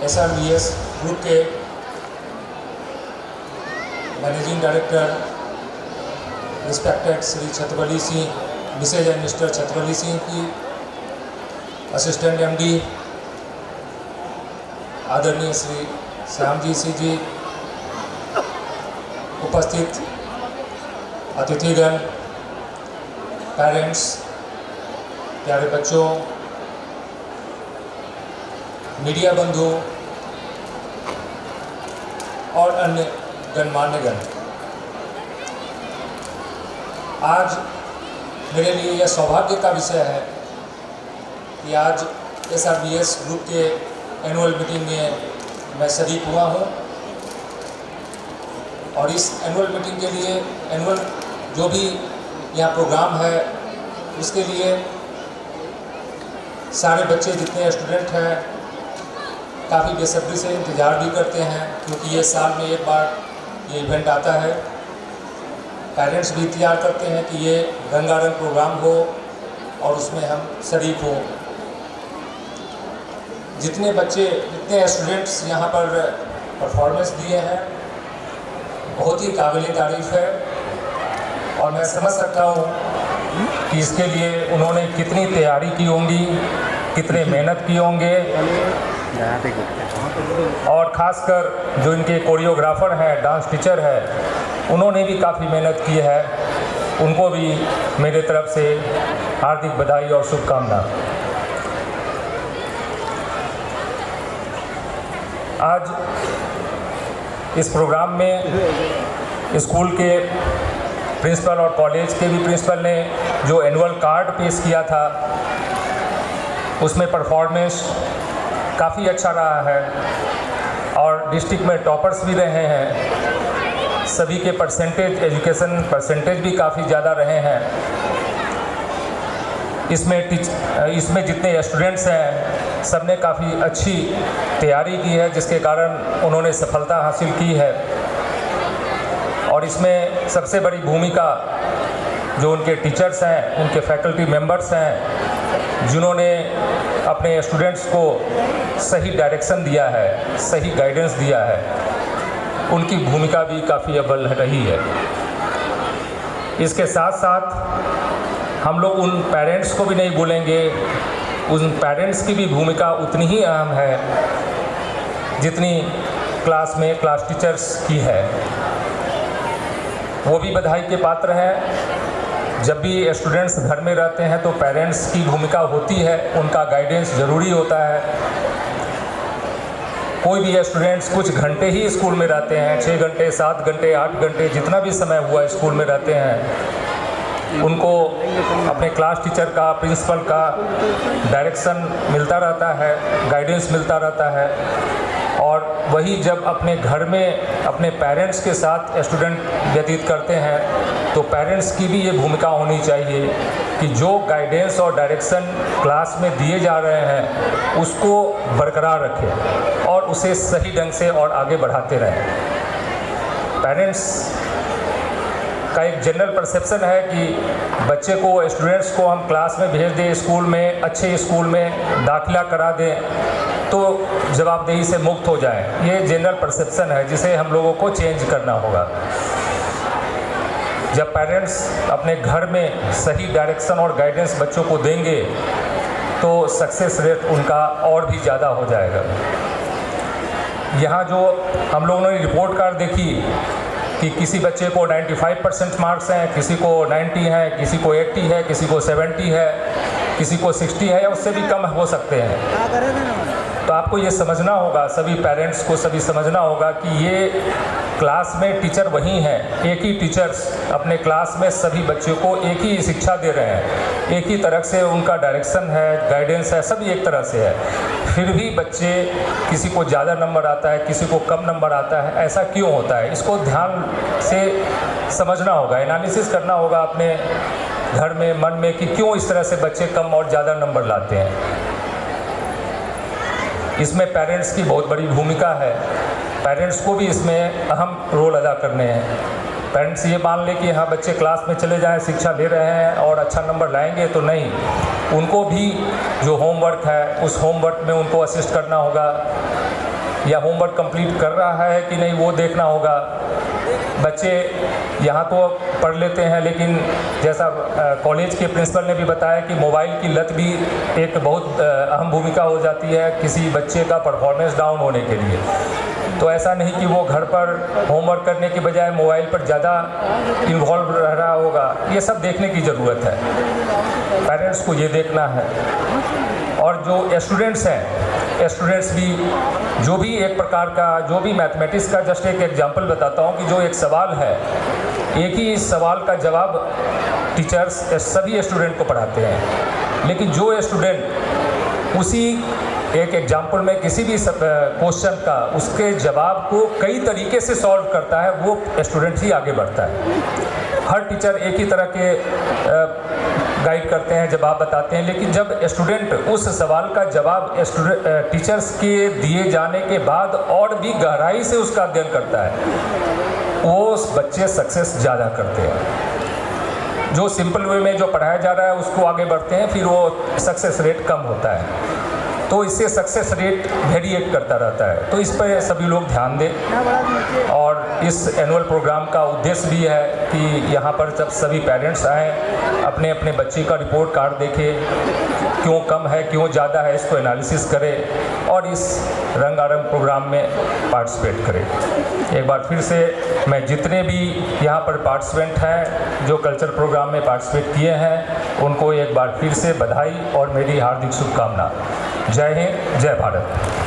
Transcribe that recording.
SRVS group के managing director respected Shri Chhatrapati Singh, Mrs and Mister Chhatrapati Singh की, assistant MD आदरणीय श्री श्यामजी सिंह जी, उपस्थित अतिथिगण, पेरेंट्स, प्यारे बच्चों, मीडिया बंधु और अन्य गणमान्यगण, आज मेरे लिए यह सौभाग्य का विषय है कि आज SRVS ग्रुप के एनुअल मीटिंग में मैं शरीक हुआ हूँ और इस एनुअल मीटिंग के लिए जो भी यहाँ प्रोग्राम है उसके लिए सारे बच्चे जितने स्टूडेंट हैं काफ़ी बेसब्री से इंतज़ार भी करते हैं, क्योंकि ये साल में एक बार ये इवेंट आता है। पेरेंट्स भी इंतज़ार करते हैं कि ये रंगारंग प्रोग्राम हो और उसमें हम शरीक हों। जितने स्टूडेंट्स यहाँ पर परफॉर्मेंस दिए हैं बहुत ही काबिल तारीफ़ है और मैं समझ सकता हूँ कि इसके लिए उन्होंने कितनी तैयारी की होंगी, कितने मेहनत किए होंगे, और ख़ासकर जो इनके कोरियोग्राफर हैं, डांस टीचर है, उन्होंने भी काफ़ी मेहनत की है। उनको भी मेरे तरफ से हार्दिक बधाई और शुभकामना। आज इस प्रोग्राम में स्कूल के प्रिंसिपल और कॉलेज के भी प्रिंसिपल ने जो एनुअल कार्ड पेश किया था उसमें परफॉर्मेंस काफ़ी अच्छा रहा है और डिस्ट्रिक्ट में टॉपर्स भी रहे हैं। सभी के एजुकेशन परसेंटेज भी काफ़ी ज़्यादा रहे हैं। इसमें जितने स्टूडेंट्स हैं सब ने काफ़ी अच्छी तैयारी की है, जिसके कारण उन्होंने सफलता हासिल की है। और इसमें सबसे बड़ी भूमिका जो उनके टीचर्स हैं, उनके फैकल्टी मेंबर्स हैं, जिन्होंने अपने स्टूडेंट्स को सही डायरेक्शन दिया है, सही गाइडेंस दिया है, उनकी भूमिका भी काफ़ी अव्वल रही है। इसके साथ साथ हम लोग उन पेरेंट्स को भी नहीं भूलेंगे। उन पेरेंट्स की भी भूमिका उतनी ही अहम है जितनी क्लास टीचर्स की है। वो भी बधाई के पात्र हैं। जब भी स्टूडेंट्स घर में रहते हैं तो पेरेंट्स की भूमिका होती है, उनका गाइडेंस ज़रूरी होता है। कोई भी स्टूडेंट्स कुछ घंटे ही स्कूल में रहते हैं, 6 घंटे, 7 घंटे, 8 घंटे, जितना भी समय हुआ स्कूल में रहते हैं, उनको अपने क्लास टीचर का, प्रिंसिपल का डायरेक्शन मिलता रहता है, गाइडेंस मिलता रहता है। और वही जब अपने घर में अपने पेरेंट्स के साथ स्टूडेंट व्यतीत करते हैं तो पेरेंट्स की भी ये भूमिका होनी चाहिए कि जो गाइडेंस और डायरेक्शन क्लास में दिए जा रहे हैं उसको बरकरार रखें और उसे सही ढंग से और आगे बढ़ाते रहें। पेरेंट्स का एक जनरल परसेप्शन है कि बच्चे को, स्टूडेंट्स को हम क्लास में भेज दें, स्कूल में, अच्छे स्कूल में दाखिला करा दें तो जवाबदेही से मुक्त हो जाएं। ये जनरल परसेप्शन है जिसे हम लोगों को चेंज करना होगा। जब पेरेंट्स अपने घर में सही डायरेक्शन और गाइडेंस बच्चों को देंगे तो सक्सेस रेट उनका और भी ज़्यादा हो जाएगा। यहाँ जो हम लोगों ने रिपोर्ट कार्ड देखी कि किसी बच्चे को 95% मार्क्स हैं, किसी को 90 हैं, किसी को 80 है, किसी को 70 है, किसी को 60 है या उससे भी कम हो सकते हैं। तो आपको ये समझना होगा, सभी पेरेंट्स को सभी समझना होगा कि ये क्लास में टीचर वही हैं, एक ही टीचर्स अपने क्लास में सभी बच्चों को एक ही शिक्षा दे रहे हैं, एक ही तरह से उनका डायरेक्शन है, गाइडेंस है, सभी एक तरह से है। फिर भी बच्चे, किसी को ज़्यादा नंबर आता है, किसी को कम नंबर आता है, ऐसा क्यों होता है? इसको ध्यान से समझना होगा, एनालिसिस करना होगा अपने घर में, मन में, कि क्यों इस तरह से बच्चे कम और ज़्यादा नंबर लाते हैं। इसमें पेरेंट्स की बहुत बड़ी भूमिका है। पेरेंट्स को भी इसमें अहम रोल अदा करने हैं। पेरेंट्स ये मान ले कि हाँ बच्चे क्लास में चले जाएं, शिक्षा ले रहे हैं और अच्छा नंबर लाएंगे, तो नहीं। उनको भी जो होमवर्क है उस होमवर्क में उनको असिस्ट करना होगा, या होमवर्क कंप्लीट कर रहा है कि नहीं वो देखना होगा। बच्चे यहाँ तो पढ़ लेते हैं, लेकिन जैसा कॉलेज के प्रिंसिपल ने भी बताया कि मोबाइल की लत भी एक बहुत अहम भूमिका हो जाती है किसी बच्चे का परफॉर्मेंस डाउन होने के लिए। तो ऐसा नहीं कि वो घर पर होमवर्क करने के बजाय मोबाइल पर ज़्यादा इन्वॉल्व रह रहा होगा, ये सब देखने की ज़रूरत है, पेरेंट्स को ये देखना है। और जो स्टूडेंट्स हैं, स्टूडेंट्स भी जो भी एक प्रकार का जो भी मैथमेटिक्स का जस्ट एक एग्जांपल बताता हूँ कि जो एक सवाल है, एक ही इस सवाल का जवाब टीचर्स सभी स्टूडेंट को पढ़ाते हैं, लेकिन जो स्टूडेंट उसी एक एग्जाम्पल में किसी भी क्वेश्चन का उसके जवाब को कई तरीके से सॉल्व करता है, वो स्टूडेंट ही आगे बढ़ता है। हर टीचर एक ही तरह के गाइड करते हैं, जवाब बताते हैं, लेकिन जब स्टूडेंट उस सवाल का जवाब टीचर्स के दिए जाने के बाद और भी गहराई से उसका अध्ययन करता है, वो बच्चे सक्सेस ज़्यादा करते हैं। जो सिंपल वे में जो पढ़ाया जा रहा है उसको आगे बढ़ते हैं, फिर वो सक्सेस रेट कम होता है, तो इससे सक्सेस रेट वेरिएट करता रहता है। तो इस पर सभी लोग ध्यान दें। और इस एनुअल प्रोग्राम का उद्देश्य भी है कि यहाँ पर जब सभी पेरेंट्स आएँ, अपने अपने बच्चे का रिपोर्ट कार्ड देखें, क्यों कम है क्यों ज़्यादा है, इसको एनालिसिस करें और इस रंगारंग प्रोग्राम में पार्टिसिपेट करें। एक बार फिर से मैं जितने भी यहाँ पर पार्टिसिपेंट हैं जो कल्चर प्रोग्राम में पार्टिसिपेट किए हैं, उनको एक बार फिर से बधाई और मेरी हार्दिक शुभकामना। जय हिंद, जय भारत।